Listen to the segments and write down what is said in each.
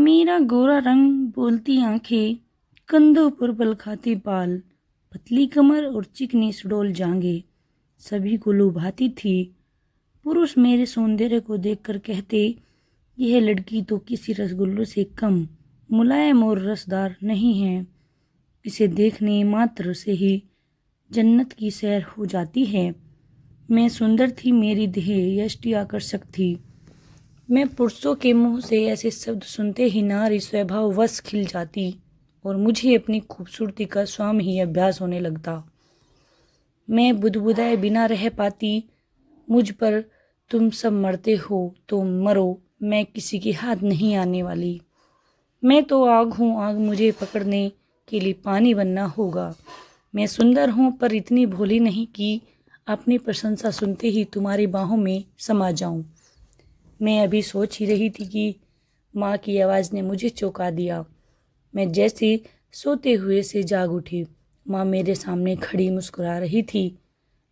मेरा गोरा रंग, बोलती आंखें, कंधों पर बल खाती बाल, पतली कमर और चिकनी सुडौल जांघें सभी को लुभाती थी। पुरुष मेरे सौंदर्य को देखकर कहते, यह लड़की तो किसी रसगुल्ले से कम मुलायम और रसदार नहीं है। इसे देखने मात्र से ही जन्नत की सैर हो जाती है। मैं सुंदर थी, मेरी देह यष्टि आकर्षक थी। मैं पुरुषों के मुंह से ऐसे शब्द सुनते ही नारी स्वभाव वश खिल जाती और मुझे अपनी खूबसूरती का स्वयं ही अभ्यास होने लगता। मैं बुदबुदाए बिना रह पाती। मुझ पर तुम सब मरते हो तो मरो, मैं किसी के हाथ नहीं आने वाली। मैं तो आग हूँ, आग मुझे पकड़ने के लिए पानी बनना होगा। मैं सुंदर हूँ पर इतनी भोली नहीं कि अपनी प्रशंसा सुनते ही तुम्हारी बाहों में समा जाऊं। मैं अभी सोच ही रही थी कि माँ की आवाज़ ने मुझे चौंका दिया। मैं जैसे सोते हुए से जाग उठी। माँ मेरे सामने खड़ी मुस्कुरा रही थी।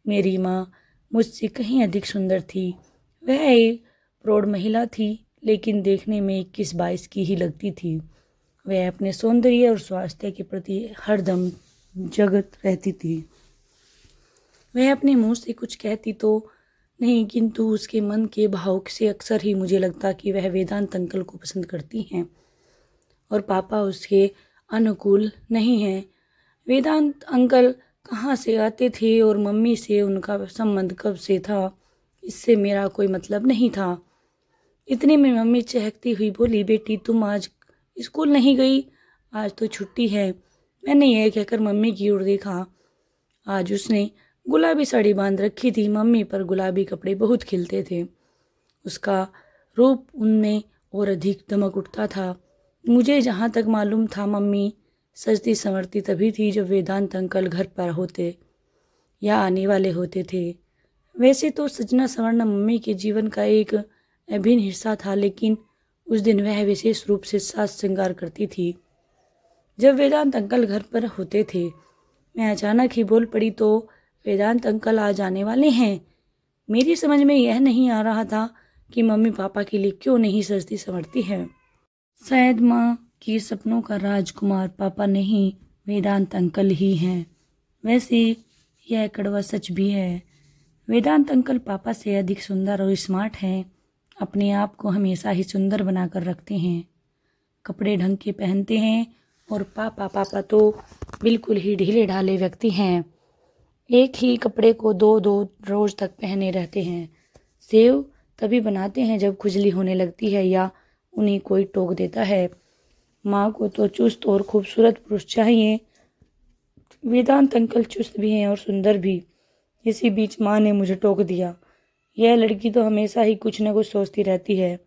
मेरी माँ मुझसे कहीं अधिक सुंदर थी। वह एक प्रौढ़ महिला थी, लेकिन देखने में 21-22 की ही लगती थी। वह अपने सौंदर्य और स्वास्थ्य के प्रति हरदम जगत रहती थी। वह अपने मुंह से कुछ कहती तो नहीं, किंतु उसके मन के भाव से अक्सर ही मुझे लगता कि वह वेदांत अंकल को पसंद करती हैं और पापा उसके अनुकूल नहीं हैं। वेदांत अंकल कहाँ से आते थे और मम्मी से उनका संबंध कब से था, इससे मेरा कोई मतलब नहीं था। इतने में मम्मी चहकती हुई बोली, बेटी तुम आज स्कूल नहीं गई? आज तो छुट्टी है। मैंने यह कहकर मम्मी की ओर देखा। आज उसने गुलाबी साड़ी बांध रखी थी। मम्मी पर गुलाबी कपड़े बहुत खिलते थे। उसका रूप उनमें और अधिक दमक उठता था। मुझे जहाँ तक मालूम था, मम्मी सजती संवरती तभी थी जब वेदांत अंकल घर पर होते या आने वाले होते थे। वैसे तो सजना संवरना मम्मी के जीवन का एक अभिन्न हिस्सा था, लेकिन उस दिन वह विशेष रूप से साज श्रृंगार करती थी। जब वेदांत अंकल घर पर होते थे, मैं अचानक ही बोल पड़ी, तो वेदांत अंकल आज आने वाले हैं। मेरी समझ में यह नहीं आ रहा था कि मम्मी पापा के लिए क्यों नहीं सजती संवरती है। शायद माँ के सपनों का राजकुमार पापा नहीं, वेदांत अंकल ही हैं। वैसे यह कड़वा सच भी है। वेदांत अंकल पापा से अधिक सुंदर और स्मार्ट हैं। अपने आप को हमेशा ही सुंदर बनाकर रखते हैं, कपड़े ढंग के पहनते हैं और पापा तो बिल्कुल ही ढीले ढाले व्यक्ति हैं। एक ही कपड़े को 2-2 रोज तक पहने रहते हैं। सेव तभी बनाते हैं जब खुजली होने लगती है या उन्हें कोई टोक देता है। माँ को तो चुस्त और खूबसूरत पुरुष चाहिए। वेदांत अंकल चुस्त भी हैं और सुंदर भी। इसी बीच माँ ने मुझे टोक दिया, यह लड़की तो हमेशा ही कुछ न कुछ सोचती रहती है।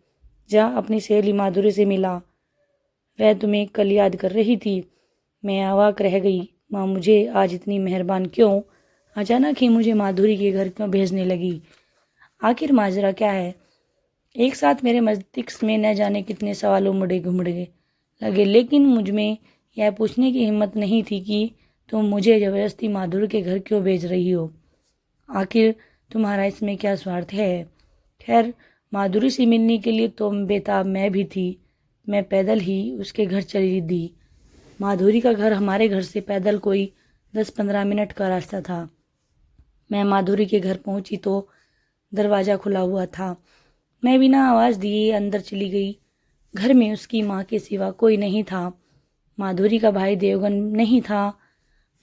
जा अपनी सहेली माधुरी से मिला, वह तुम्हें कल याद कर रही थी। मैं अवाक रह गई। माँ मुझे आज इतनी मेहरबान क्यों? अचानक ही मुझे माधुरी के घर क्यों भेजने लगी? आखिर माजरा क्या है? एक साथ मेरे मस्तिष्क में न जाने कितने सवाल उमड़े घुमड़े लगे, लेकिन मुझ में यह पूछने की हिम्मत नहीं थी कि तुम मुझे जबरदस्ती माधुरी के घर क्यों भेज रही हो। आखिर तुम्हारा इसमें क्या स्वार्थ है? खैर, माधुरी से मिलने के लिए तो बेताब मैं भी थी। मैं पैदल ही उसके घर चली दी। माधुरी का घर हमारे घर से पैदल कोई 10-15 मिनट का रास्ता था। मैं माधुरी के घर पहुंची तो दरवाज़ा खुला हुआ था। मैं बिना आवाज़ दिए अंदर चली गई। घर में उसकी माँ के सिवा कोई नहीं था। माधुरी का भाई देवगन नहीं था।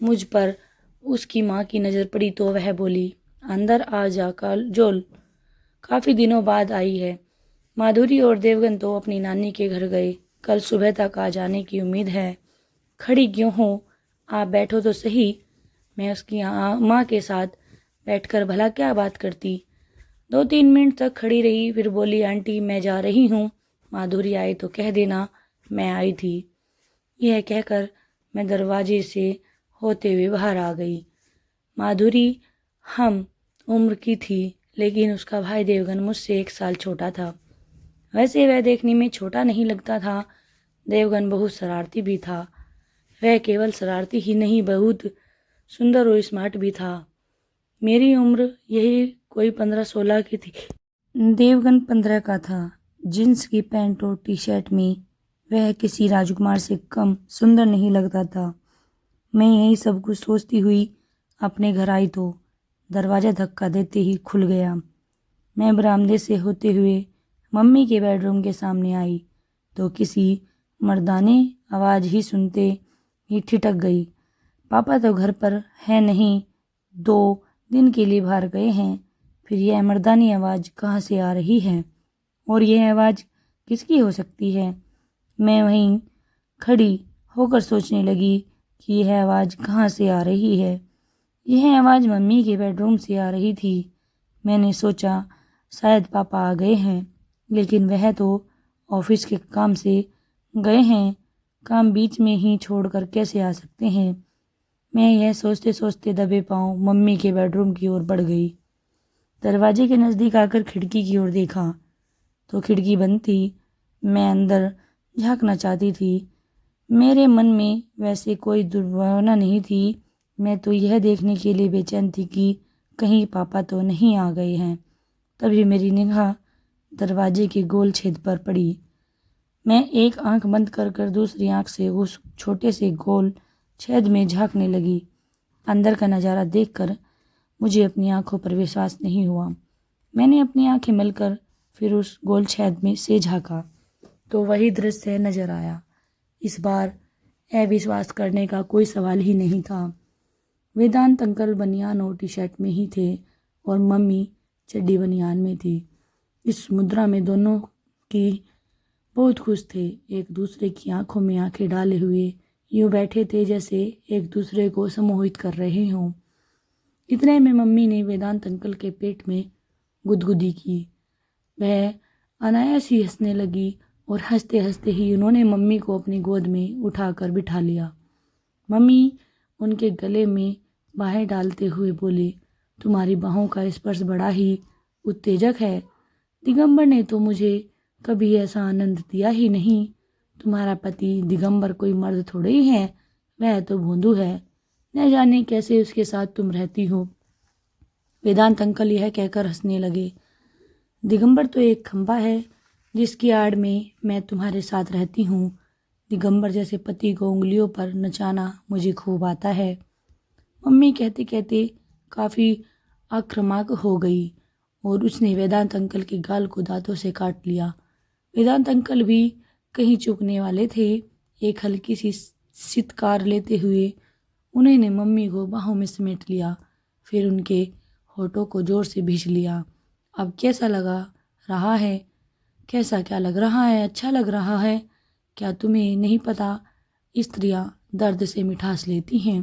मुझ पर उसकी माँ की नज़र पड़ी तो वह बोली, अंदर आ जा काजोल, काफ़ी दिनों बाद आई है। माधुरी और देवगन तो अपनी नानी के घर गए। कल सुबह तक आ जाने की उम्मीद है। खड़ी क्यों हो? आप बैठो तो सही। मैं उसकी माँ के साथ बैठकर भला क्या बात करती। 2-3 मिनट तक खड़ी रही, फिर बोली, आंटी मैं जा रही हूँ। माधुरी आए तो कह देना मैं आई थी। यह कहकर मैं दरवाजे से होते हुए बाहर आ गई। माधुरी हम उम्र की थी, लेकिन उसका भाई देवगन मुझसे 1 साल छोटा था। वैसे वह देखने में छोटा नहीं लगता था। देवगन बहुत शरारती भी था। वह केवल शरारती ही नहीं, बहुत सुंदर और स्मार्ट भी था। मेरी उम्र यही कोई 15-16 की थी। देवगन 15 का था। जींस की पैंट और टी शर्ट में वह किसी राजकुमार से कम सुंदर नहीं लगता था। मैं यही सब कुछ सोचती हुई अपने घर आई तो दरवाज़ा धक्का देते ही खुल गया। मैं बरामदे से होते हुए मम्मी के बेडरूम के सामने आई तो किसी मर्दाने आवाज़ ही सुनते ही ठिठक गई। पापा तो घर पर है नहीं, 2 दिन के लिए बाहर गए हैं। फिर यह मर्दानी आवाज़ कहाँ से आ रही है और यह आवाज़ किसकी हो सकती है? मैं वहीं खड़ी होकर सोचने लगी कि यह आवाज़ कहाँ से आ रही है। यह आवाज़ मम्मी के बेडरूम से आ रही थी। मैंने सोचा शायद पापा आ गए हैं, लेकिन वह तो ऑफिस के काम से गए हैं, काम बीच में ही छोड़कर कैसे आ सकते हैं। मैं यह सोचते सोचते दबे पाँव मम्मी के बेडरूम की ओर बढ़ गई। दरवाजे के नज़दीक आकर खिड़की की ओर देखा तो खिड़की बंद थी। मैं अंदर झांकना चाहती थी। मेरे मन में वैसे कोई दुर्भावना नहीं थी। मैं तो यह देखने के लिए बेचैन थी कि कहीं पापा तो नहीं आ गए हैं। तभी मेरी निगाह दरवाजे के गोल छेद पर पड़ी। मैं एक आंख बंद कर दूसरी आंख से उस छोटे से गोल छेद में झांकने लगी। अंदर का नज़ारा देखकर मुझे अपनी आंखों पर विश्वास नहीं हुआ। मैंने अपनी आंखें मलकर फिर उस गोल छेद में से झांका तो वही दृश्य नजर आया। इस बार अविश्वास करने का कोई सवाल ही नहीं था। वेदांत अंकल बनियान और टी शर्ट में ही थे और मम्मी चड्डी बनियान में थी। इस मुद्रा में दोनों की बहुत खुश थे। एक दूसरे की आंखों में आंखें डाले हुए यूं बैठे थे जैसे एक दूसरे को सम्मोहित कर रहे हों। इतने में मम्मी ने वेदांत अंकल के पेट में गुदगुदी की। वह अनायास ही हंसने लगी और हंसते हंसते ही उन्होंने मम्मी को अपनी गोद में उठाकर बिठा लिया। मम्मी उनके गले में बाहें डालते हुए बोले, तुम्हारी बाहों का स्पर्श बड़ा ही उत्तेजक है। दिगंबर ने तो मुझे कभी ऐसा आनंद दिया ही नहीं। तुम्हारा पति दिगंबर कोई मर्द थोड़े ही है, वह तो भोंदू है। न जाने कैसे उसके साथ तुम रहती हो। वेदांत अंकल यह कहकर हंसने लगे। दिगंबर तो एक खंभा है जिसकी आड़ में मैं तुम्हारे साथ रहती हूँ। दिगंबर जैसे पति को उंगलियों पर नचाना मुझे खूब आता है। मम्मी कहते कहते काफ़ी आक्रामक हो गई और उसने वेदांत अंकल के गाल को दांतों से काट लिया। वेदांत अंकल भी कहीं चूकने वाले थे। एक हल्की सी सितकार लेते हुए उन्होंने मम्मी को बाहों में समेट लिया, फिर उनके होठों को जोर से भींच लिया। अब कैसा लगा रहा है? कैसा क्या लग रहा है? अच्छा लग रहा है? क्या तुम्हें नहीं पता स्त्रियां दर्द से मिठास लेती हैं?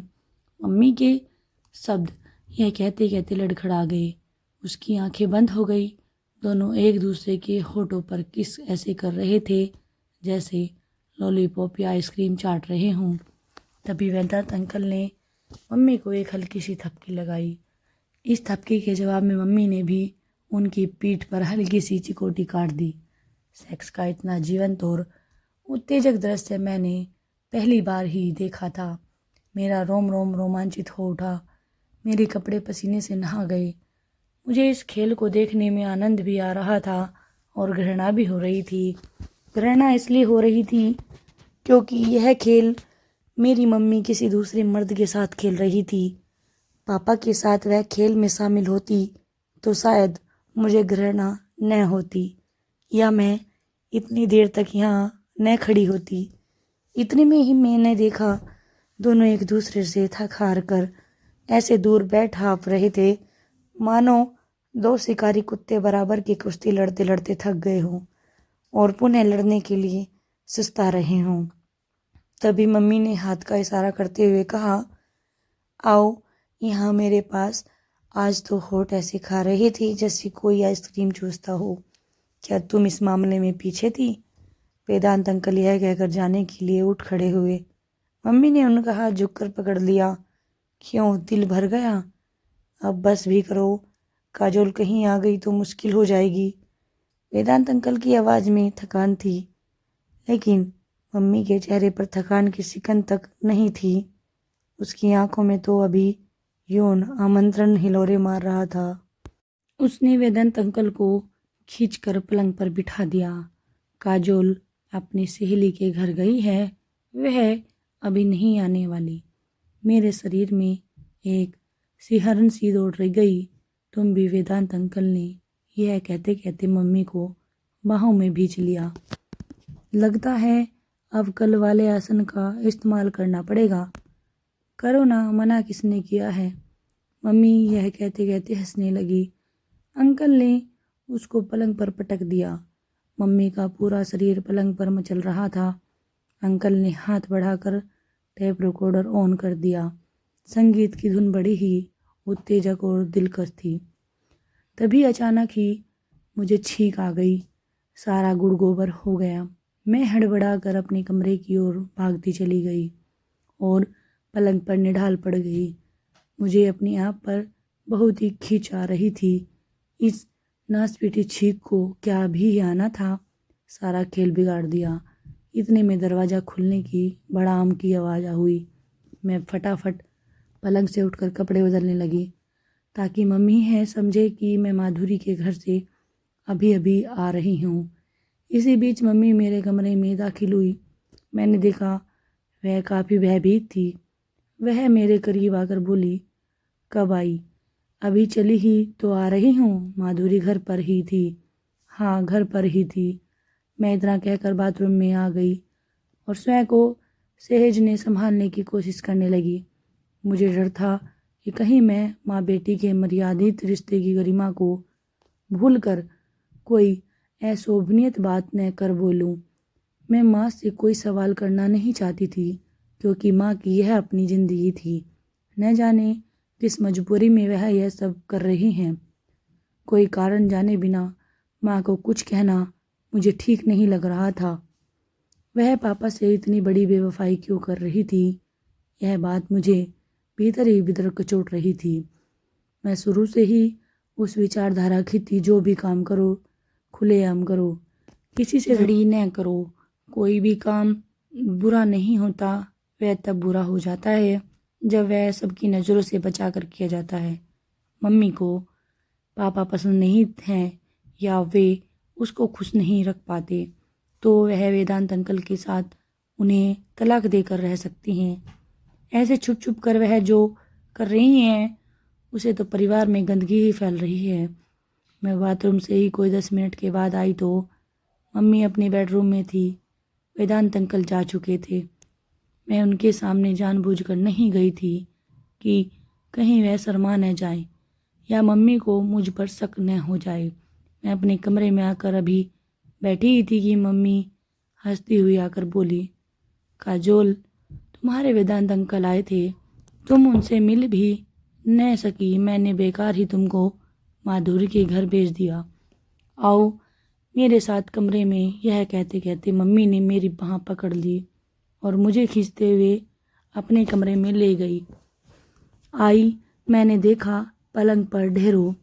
मम्मी के शब्द यह कहते कहते लड़खड़ा गए। उसकी आंखें बंद हो गई। दोनों एक दूसरे के होठों पर किस ऐसे कर रहे थे जैसे लॉलीपॉप या आइसक्रीम चाट रहे हों। तभी वेदांत अंकल ने मम्मी को एक हल्की सी थपकी लगाई। इस थपकी के जवाब में मम्मी ने भी उनकी पीठ पर हल्की सी चिकोटी काट दी। सेक्स का इतना जीवंत और उत्तेजक दृश्य मैंने पहली बार ही देखा था। मेरा रोम रोम रोमांचित हो उठा। मेरे कपड़े पसीने से नहा गए। मुझे इस खेल को देखने में आनंद भी आ रहा था और घृणा भी हो रही थी। घृणा इसलिए हो रही थी क्योंकि यह खेल मेरी मम्मी किसी दूसरे मर्द के साथ खेल रही थी। पापा के साथ वह खेल में शामिल होती तो शायद मुझे घृणा न होती या मैं इतनी देर तक यहाँ न खड़ी होती। इतने में ही मैंने देखा दोनों एक दूसरे से थक हार कर ऐसे दूर बैठ हाँफ रहे थे मानो 2 शिकारी कुत्ते बराबर की कुश्ती लड़ते लड़ते थक गए हों और पुनः लड़ने के लिए सुस्ता रहे हों। तभी मम्मी ने हाथ का इशारा करते हुए कहा, आओ यहाँ मेरे पास। आज तो होठ ऐसे खा रही थी जैसे कोई आइसक्रीम चूसता हो। क्या तुम इस मामले में पीछे थी? वेदांत अंकल यह कहकर जाने के लिए उठ खड़े हुए। मम्मी ने उनका हाथ झुककर पकड़ लिया। क्यों, दिल भर गया? अब बस भी करो, काजोल कहीं आ गई तो मुश्किल हो जाएगी। वेदांत अंकल की आवाज़ में थकान थी, लेकिन मम्मी के चेहरे पर थकान की सिकन तक नहीं थी। उसकी आंखों में तो अभी यौन आमंत्रण हिलोरे मार रहा था। उसने वेदांत अंकल को खींचकर पलंग पर बिठा दिया। काजोल अपनी सहेली के घर गई है, वह अभी नहीं आने वाली। मेरे शरीर में एक सिहरन सी दौड़ रही गई। तुम भी, वेदांत अंकल ने यह कहते कहते मम्मी को बाहों में भींच लिया। लगता है अब कल वाले आसन का इस्तेमाल करना पड़ेगा। करो ना, मना किसने किया है। मम्मी यह कहते कहते हंसने लगी। अंकल ने उसको पलंग पर पटक दिया। मम्मी का पूरा शरीर पलंग पर मचल रहा था। अंकल ने हाथ बढ़ाकर टेप रिकॉर्डर ऑन कर दिया। संगीत की धुन बड़ी ही उत्तेजक और दिलकश थी। तभी अचानक ही मुझे छींक आ गई। सारा गुड़ गोबर हो गया। मैं हड़बड़ा कर अपने कमरे की ओर भागती चली गई और पलंग पर निढाल पड़ गई। मुझे अपने आप पर बहुत ही खींच आ रही थी। इस नासपीटी छींक को क्या भी आना था। सारा खेल बिगाड़ दिया। इतने में दरवाज़ा खुलने की बड़ाम की आवाज़ हुई। मैं फटाफट पलंग से उठकर कपड़े बदलने लगी ताकि मम्मी है समझे कि मैं माधुरी के घर से अभी अभी आ रही हूँ। इसी बीच मम्मी मेरे कमरे में दाखिल हुई। मैंने देखा वह काफ़ी भयभीत थी। वह मेरे करीब आकर बोली, कब आई? अभी चली ही तो आ रही हूँ। माधुरी घर पर ही थी? हाँ, घर पर ही थी। मैं इतना कहकर बाथरूम में आ गई और स्वयं को सहेजने संभालने की कोशिश करने लगी। मुझे डर था कि कहीं मैं माँ बेटी के मर्यादित रिश्ते की गरिमा को भूलकर कोई अशोभनीय बात न कर बोलूं। मैं माँ से कोई सवाल करना नहीं चाहती थी क्योंकि माँ की यह अपनी ज़िंदगी थी। न जाने किस मजबूरी में वह यह सब कर रही हैं। कोई कारण जाने बिना माँ को कुछ कहना मुझे ठीक नहीं लग रहा था। वह पापा से इतनी बड़ी बेवफाई क्यों कर रही थी? यह बात मुझे भीतर ही भीतर कचोट रही थी। मैं शुरू से ही उस विचारधारा की थी, जो भी काम करो खुलेआम करो, किसी से लड़ी न करो। कोई भी काम बुरा नहीं होता, वह तब बुरा हो जाता है जब वह सबकी नज़रों से बचा कर किया जाता है। मम्मी को पापा पसंद नहीं हैं या वे उसको खुश नहीं रख पाते तो वह वेदांत अंकल के साथ उन्हें तलाक देकर रह सकती हैं। ऐसे छुप छुप कर वह जो कर रही हैं उसे तो परिवार में गंदगी ही फैल रही है। मैं बाथरूम से ही कोई 10 मिनट के बाद आई तो मम्मी अपने बेडरूम में थी। वेदांत अंकल जा चुके थे। मैं उनके सामने जानबूझकर नहीं गई थी कि कहीं वह शर्मा न जाए या मम्मी को मुझ पर शक न हो जाए। मैं अपने कमरे में आकर अभी बैठी ही थी कि मम्मी हंसती हुई आकर बोली, काजोल, तुम्हारे वेदांत अंकल आए थे, तुम उनसे मिल भी न सकी। मैंने बेकार ही तुमको माधुरी के घर भेज दिया। आओ मेरे साथ कमरे में। यह कहते कहते मम्मी ने मेरी बाँह पकड़ ली और मुझे खींचते हुए अपने कमरे में ले गई। आई, मैंने देखा पलंग पर ढेरों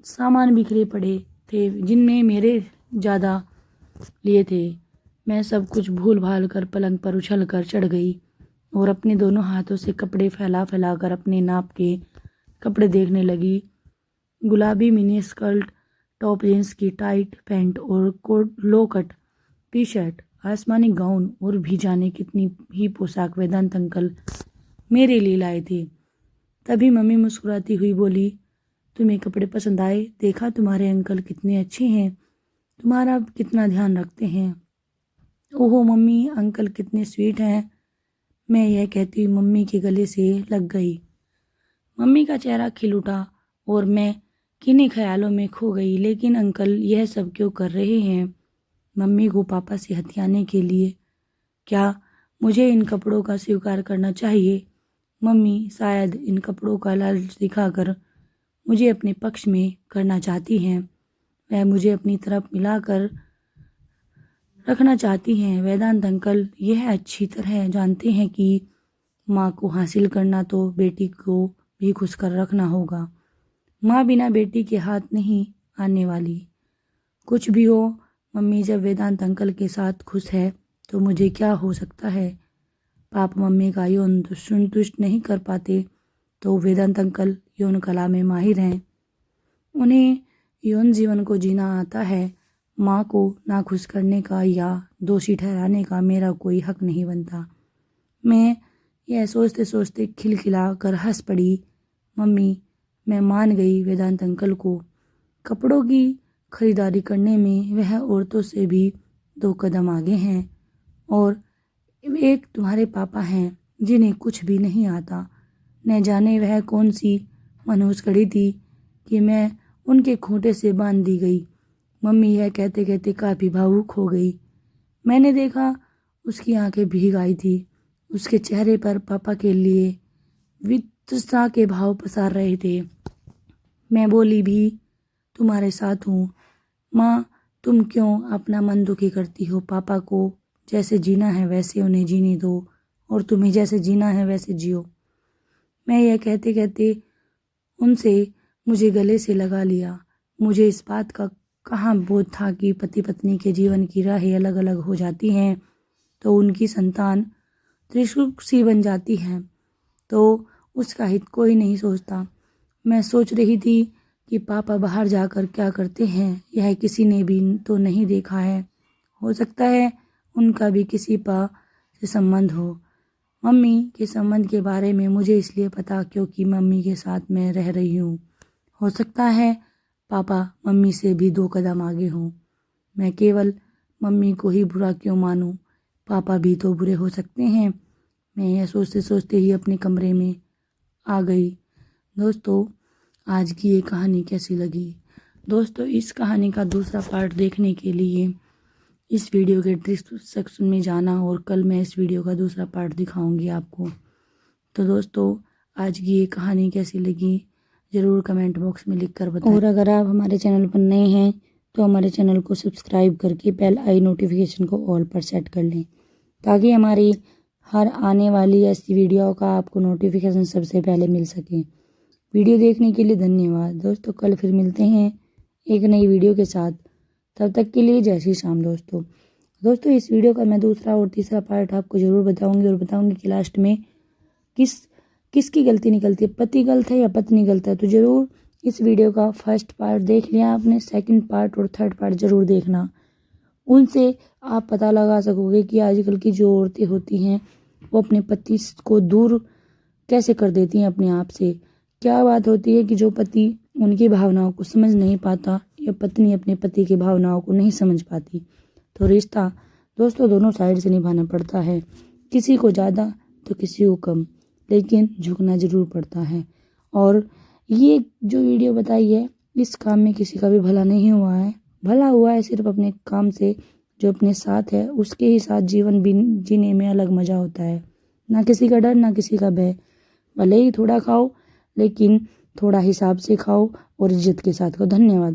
सामान बिखरे पड़े थे जिनमें मेरे ज़्यादा लिए थे। मैं सब कुछ भूल भाल कर पलंग पर उछल कर चढ़ गई और अपने दोनों हाथों से कपड़े फैला फैला कर अपने नाप के कपड़े देखने लगी। गुलाबी मिनी स्कर्ट, टॉप जींस की टाइट पैंट और कोट लो कट टी शर्ट, आसमानी गाउन और भी जाने कितनी ही पोशाक वेदांत अंकल मेरे लिए लाए थे। तभी मम्मी मुस्कुराती हुई बोली, तुम्हें कपड़े पसंद आए? देखा तुम्हारे अंकल कितने अच्छे हैं, तुम्हारा कितना ध्यान रखते हैं। ओहो मम्मी, अंकल कितने स्वीट हैं। मैं यह कहती हुई मम्मी के गले से लग गई। मम्मी का चेहरा खिल उठा और मैं किन्हीं ख्यालों में खो गई। लेकिन अंकल यह सब क्यों कर रहे हैं? मम्मी को पापा से हथियाने के लिए? क्या मुझे इन कपड़ों का स्वीकार करना चाहिए? मम्मी शायद इन कपड़ों का लालच दिखाकर मुझे अपने पक्ष में करना चाहती हैं। वह मुझे अपनी तरफ मिलाकर रखना चाहती हैं। वेदांत अंकल यह अच्छी तरह जानते हैं कि माँ को हासिल करना तो बेटी को भी खुश कर रखना होगा। माँ बिना बेटी के हाथ नहीं आने वाली। कुछ भी हो, मम्मी जब वेदांत अंकल के साथ खुश है तो मुझे क्या हो सकता है। पापा मम्मी का यौन संतुष्ट नहीं कर पाते तो वेदांत अंकल यौन कला में माहिर हैं। उन्हें यौन जीवन को जीना आता है। माँ को नाखुश करने का या दोषी ठहराने का मेरा कोई हक नहीं बनता। मैं यह सोचते सोचते खिलखिला कर हंस पड़ी। मम्मी, मैं मान गई वेदांत अंकल को। कपड़ों की खरीदारी करने में वह औरतों से भी 2 कदम आगे हैं। और एक तुम्हारे पापा हैं जिन्हें कुछ भी नहीं आता। न जाने वह कौन सी मनहूस कड़ी थी कि मैं उनके खूंटे से बांध दी गई। मम्मी यह कहते कहते काफ़ी भावुक हो गई। मैंने देखा उसकी आंखें भीग आई थी। उसके चेहरे पर पापा के लिए वितृष्णा के भाव पसार रहे थे। मैं बोली भी, तुम्हारे साथ हूँ माँ, तुम क्यों अपना मन दुखी करती हो? पापा को जैसे जीना है वैसे उन्हें जीने दो और तुम्हें जैसे जीना है वैसे जियो। मैं यह कहते कहते उनसे मुझे गले से लगा लिया। मुझे इस बात का कहाँ बोध था कि पति पत्नी के जीवन की राहें अलग अलग हो जाती हैं तो उनकी संतान त्रिशूल सी बन जाती है, तो उसका हित कोई नहीं सोचता। मैं सोच रही थी कि पापा बाहर जाकर क्या करते हैं यह किसी ने भी तो नहीं देखा है। हो सकता है उनका भी किसी पा से संबंध हो। मम्मी के संबंध के बारे में मुझे इसलिए पता क्योंकि मम्मी के साथ मैं रह रही हूँ। हो सकता है पापा मम्मी से भी 2 कदम आगे हों। मैं केवल मम्मी को ही बुरा क्यों मानूं? पापा भी तो बुरे हो सकते हैं। मैं यह सोचते सोचते ही अपने कमरे में आ गई। दोस्तों, आज की ये कहानी कैसी लगी? दोस्तों, इस कहानी का दूसरा पार्ट देखने के लिए इस वीडियो के डिस्क्रिप्शन सेक्शन में जाना और कल मैं इस वीडियो का दूसरा पार्ट दिखाऊंगी आपको। तो दोस्तों, आज की ये कहानी कैसी लगी ज़रूर कमेंट बॉक्स में लिख कर बताएं। और अगर आप हमारे चैनल पर नए हैं तो हमारे चैनल को सब्सक्राइब करके बेल आई नोटिफिकेशन को ऑल पर सेट कर लें ताकि हमारी हर आने वाली ऐसी वीडियो का आपको नोटिफिकेशन सबसे पहले मिल सके। वीडियो देखने के लिए धन्यवाद दोस्तों। कल फिर मिलते हैं एक नई वीडियो के साथ। तब तक के लिए जय श्री राम दोस्तों, इस वीडियो का मैं दूसरा और तीसरा पार्ट आपको ज़रूर बताऊंगी और बताऊंगी कि लास्ट में किसकी गलती निकलती है, पति गलत है या पत्नी गलत है। तो ज़रूर इस वीडियो का फर्स्ट पार्ट देख लिया आपने, सेकंड पार्ट और थर्ड पार्ट ज़रूर देखना। उनसे आप पता लगा सकोगे कि आजकल की जो औरतें होती हैं वो अपने पति को दूर कैसे कर देती हैं अपने आप से। क्या बात होती है कि जो पति उनकी भावनाओं को समझ नहीं पाता या पत्नी अपने पति की भावनाओं को नहीं समझ पाती, तो रिश्ता दोस्तों दोनों साइड से निभाना पड़ता है, किसी को ज़्यादा तो किसी को कम, लेकिन झुकना ज़रूर पड़ता है। और ये जो वीडियो बताई है इस काम में किसी का भी भला नहीं हुआ है, भला हुआ है सिर्फ अपने काम से। जो अपने साथ है उसके ही साथ जीवन जीने में अलग मज़ा होता है, ना किसी का डर ना किसी का भय। भले ही थोड़ा खाओ लेकिन थोड़ा हिसाब से खाओ और इज्जत के साथ खाओ। धन्यवाद।